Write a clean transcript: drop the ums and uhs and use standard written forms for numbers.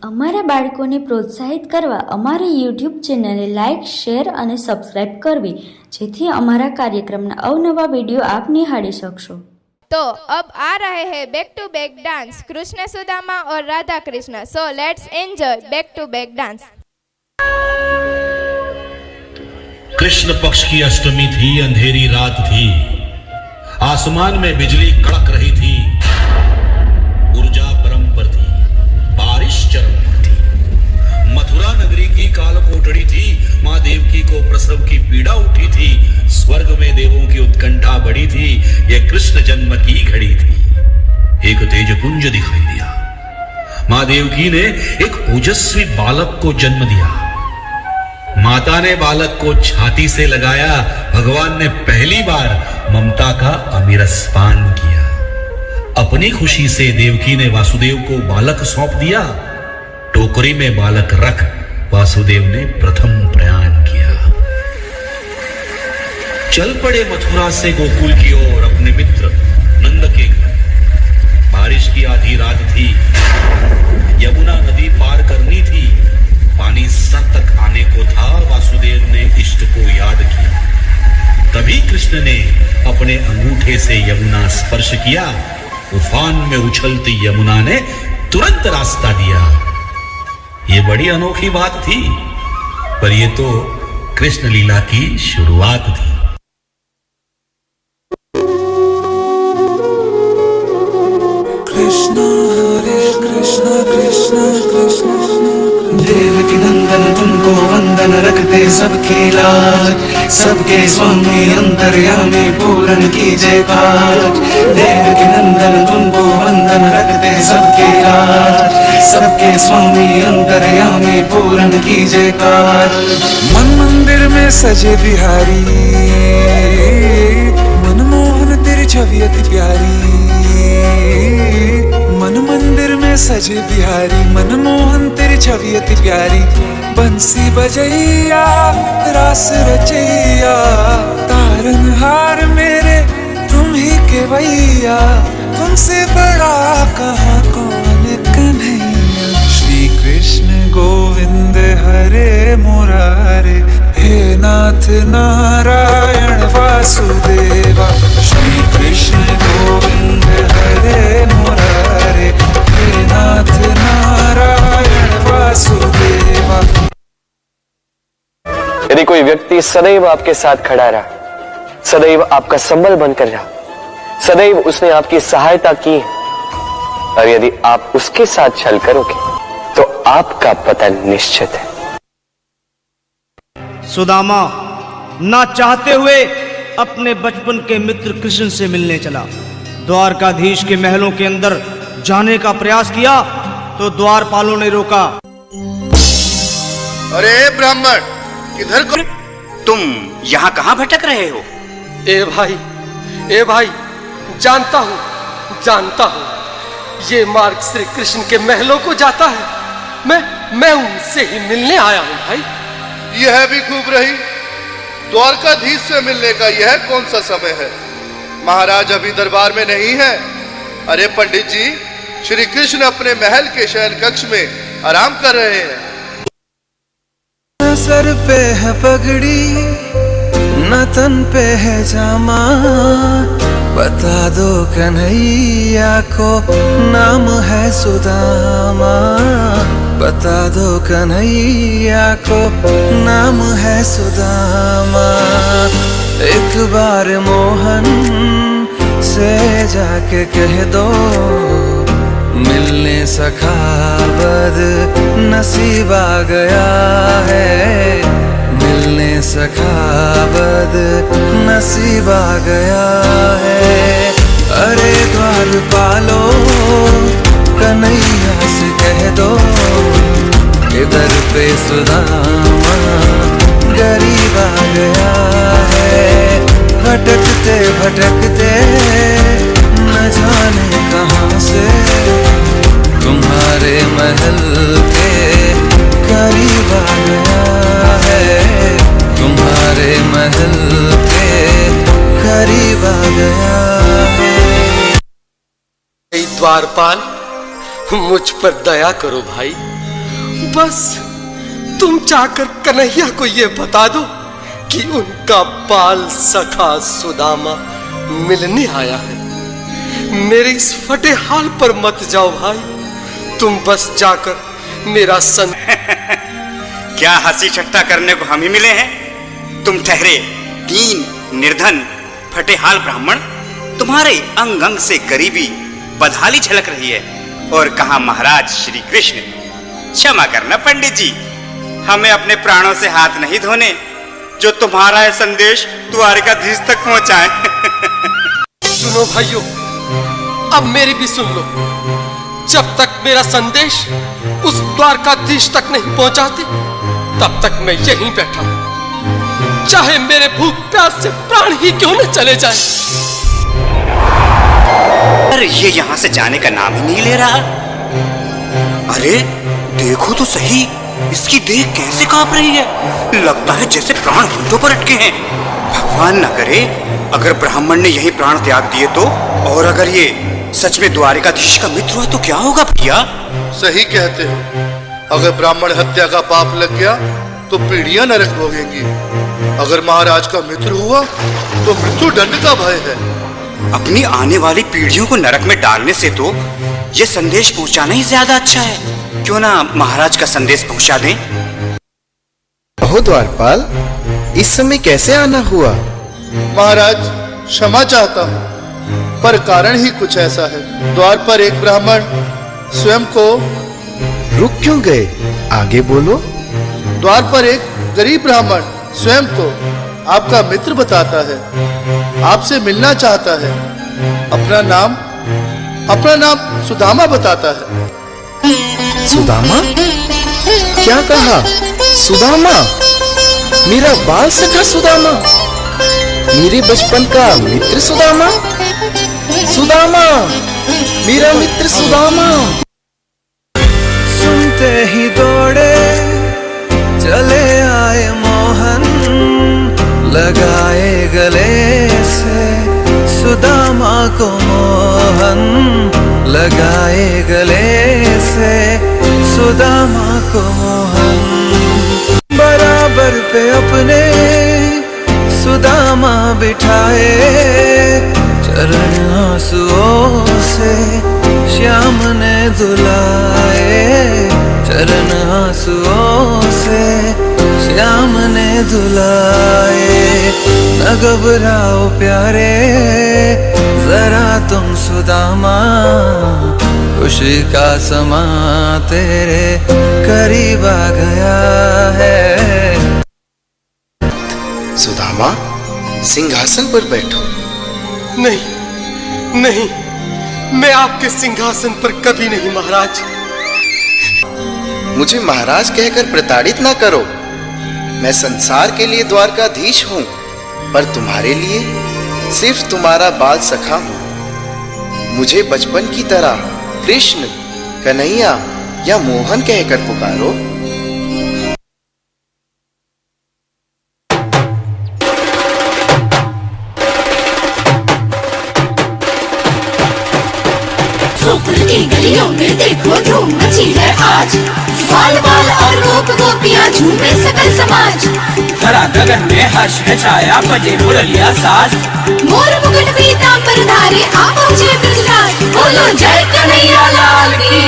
અમારા બાળકોને પ્રોત્સાહિત કરવા અમારી યુટ્યુબ ચેનલને લાઇક, શેર અને સબસ્ક્રાઇબ કરવી, જેથી અમારા કાર્યક્રમના અવનવા વિડીયો આપ નિહાળી શકશો। तो अब आ रहे हैं back to back dance Krishna Sudama और Radha Krishna. So let's enjoy back to back dance. कृष्ण पक्ष की अष्टमी थी, अंधेरी रात थी, आसमान में बिजली कड़क रही थी, ऊर्जा परम पर थी, बारिश चरम पर थी। मथुरा नगरी की काल कोठड़ी थी, माँ देवकी को प्रसव की पीड़ा उठी थी, स्वर्ग में देवों की उत्कंठा बढ़ी थी, यह कृष्ण जन्म की घड़ी थी। एक तेजपुंज दिखाई दिया, माँ देवकी ने एक ओजस्वी बालक को जन्म दिया। माता ने बालक को छाती से लगाया, भगवान ने पहली बार ममता का अमीरस पान किया। अपनी खुशी से देवकी ने वासुदेव को बालक सौंप दिया, टोकरी में बालक रख वासुदेव ने प्रथम प्रयाण किया। चल पड़े मथुरा से गोकुल की ओर अपने मित्र नंद के घर। बारिश की आधी रात थी, यमुना नदी पार करनी थी, पानी सर तक आने को था, वासुदेव ने इष्ट को याद किया। तभी कृष्ण ने अपने अंगूठे से यमुना स्पर्श किया, उफान में उछलती यमुना ने तुरंत रास्ता दिया। ये बड़ी अनोखी बात थी, पर ये तो कृष्ण लीला की शुरुआत थी। कृष्ण हरे कृष्ण कृष्ण कृष्ण देवकी नंदन तुमको वंदन रखते सबकी लाज, सबके स्वामी अंतर्यामी पूरन कीजिए काज। देवकी नंदन तुमको वंदन रखते सबकी लाज, सबके स्वामी अंतर्यामी पूरन कीजिए काज। मन मंदिर में सजे बिहारी, मनमोहन तेरी छवि अति प्यारी। मन मंदिर में सजे बिहारी, मनमोहन तेरी छवि अति प्यारी। बंसी बजैया रास रचैया, तारनहार मेरे तुम ही केवैया। तुमसे बड़ा कहाँ कौन कन्हैया। श्री कृष्ण गोविंद हरे मुरारे, हे नाथ नारायण वासुदेवा। श्री कृष्ण गोविंद हरे मुरारे, हे नाथ नारायण वासुदेवा। यदि कोई व्यक्ति सदैव आपके साथ खड़ा रहा, सदैव आपका संबल बनकर रहा, सदैव उसने आपकी सहायता की है, और यदि आप उसके साथ छल करोगे तो आपका पतन निश्चित है। सुदामा ना चाहते हुए अपने बचपन के मित्र कृष्ण से मिलने चला। द्वारकाधीश के महलों के अंदर जाने का प्रयास किया तो द्वारपालों ने रोका। अरे ब्राह्मण, किधर को तुम यहाँ कहाँ भटक रहे हो? ए भाई, जानता हूँ ये मार्ग श्री कृष्ण के महलों को जाता है। मैं उनसे ही मिलने आया हूँ भाई। यह भी खूब रही, द्वारकाधीश से मिलने का यह कौन सा समय है? महाराज अभी दरबार में नहीं है। अरे पंडित जी, श्री कृष्ण अपने महल के शयन कक्ष में आराम कर रहे हैं। न सर पे है पगड़ी, न तन पे है जामा, बता दो कन्हैया को नाम है सुदामा। बता दो कन्हैया को नाम है सुदामा। एक बार मोहन से जाके कह दो, मिलने सखा बद नसीब आ गया है। मिलने सखा बद नसीब आ गया है। अरे द्वारपालो कन्हैया से कह दो, इधर पे सुदामा गरीब आ गया है। भटकते भटकते न जाने कहाँ से तुम्हारे महल के करीब आ गया है। तुम्हारे महल के करीब आ गया है। द्वारपाल, मुझ पर दया करो भाई। बस तुम जाकर कन्हैया को ये बता दो कि उनका बाल सखा सुदामा मिलने आया है। मेरे इस फटे हाल पर मत जाओ भाई, तुम बस जाकर मेरा सन क्या हंसी ठट्टा करने को हम ही मिले हैं? तुम ठहरे दीन निर्धन फटेहाल ब्राह्मण, तुम्हारे अंग अंग से गरीबी बदहाली झलक रही है। और कहा महाराज श्री कृष्ण। क्षमा करना पंडित जी, हमें अपने प्राणों से हाथ नहीं धोने जो तुम्हारा यह संदेश द्वारकाधीश तक पहुंचाए। सुनो भाइयों, अब मेरी भी सुन लो। जब तक मेरा संदेश उस द्वारकाधीश तक नहीं पहुंचाती, तब तक मैं यहीं बैठा हूं, चाहे मेरे भूख प्यास से प्राण ही क्यों न चले जाए। अरे ये यहाँ से जाने का नाम ही नहीं ले रहा। अरे देखो तो सही, इसकी देह कैसे कांप रही है। लगता है जैसे प्राण होठों पर अटके हैं। भगवान न करे अगर ब्राह्मण ने यही प्राण त्याग दिए तो। और अगर ये सच में द्वारकाधीश का मित्र हुआ तो क्या होगा भैया? सही कहते हो। अगर ब्राह्मण हत्या का पाप लग गया तो पीढ़ियां नरक भोगेंगी। अगर महाराज का मित्र हुआ तो मृत्यु दंड का भय है। अपनी आने वाली पीढ़ियों को नरक में डालने से तो ये संदेश पहुंचाना ही ज्यादा अच्छा है। क्यों ना महाराज का संदेश पहुंचा दें? ओह द्वारपाल, इस समय कैसे आना हुआ? महाराज क्षमा चाहता हूँ, पर कारण ही कुछ ऐसा है। द्वार पर एक ब्राह्मण स्वयं को रुक क्यों गए? आगे बोलो। द्वार पर एक गरीब ब्राह्मण स्वयं को आपका मित्र बताता है, आपसे मिलना चाहता है। अपना नाम सुदामा बताता है। सुदामा? क्या कहा? सुदामा? मेरा बाल सखा सुदामा? मेरे बचपन का मित्र सुदामा? सुदामा, मेरा मित्र सुदामा। सुनते ही दौड़े चले आए मोहन, लगाए गले से सुदामा को मोहन, लगाए गले से सुदामा को मोहन। बराबर पे अपने सुदामा बिठाए, चरण आंसुओं से श्याम ने धुलाए, चरण आंसुओं से श्याम ने धुलाए। न घबराओ प्यारे जरा तुम सुदामा, खुशी का समा तेरे करीब आ गया है। सुदामा, सिंहासन पर बैठो। नहीं नहीं, मैं आपके सिंहासन पर कभी नहीं महाराज। मुझे महाराज कहकर प्रताड़ित ना करो। मैं संसार के लिए द्वारकाधीश हूँ, पर तुम्हारे लिए सिर्फ तुम्हारा बाल सखा हूँ। मुझे बचपन की तरह कृष्ण, कन्हैया या मोहन कहकर पुकारो। की गलियों में देखो धूम मची है आज, बाल बाल और गोप गोपियां झूमे सकल समाज। धरा गगन में हर्ष है छाया, बजे मुरलिया साज। मोर मुकुट पीतांबर धारे आ पहुंचे ब्रजराज, बोलो जय कन्हैया लाल की।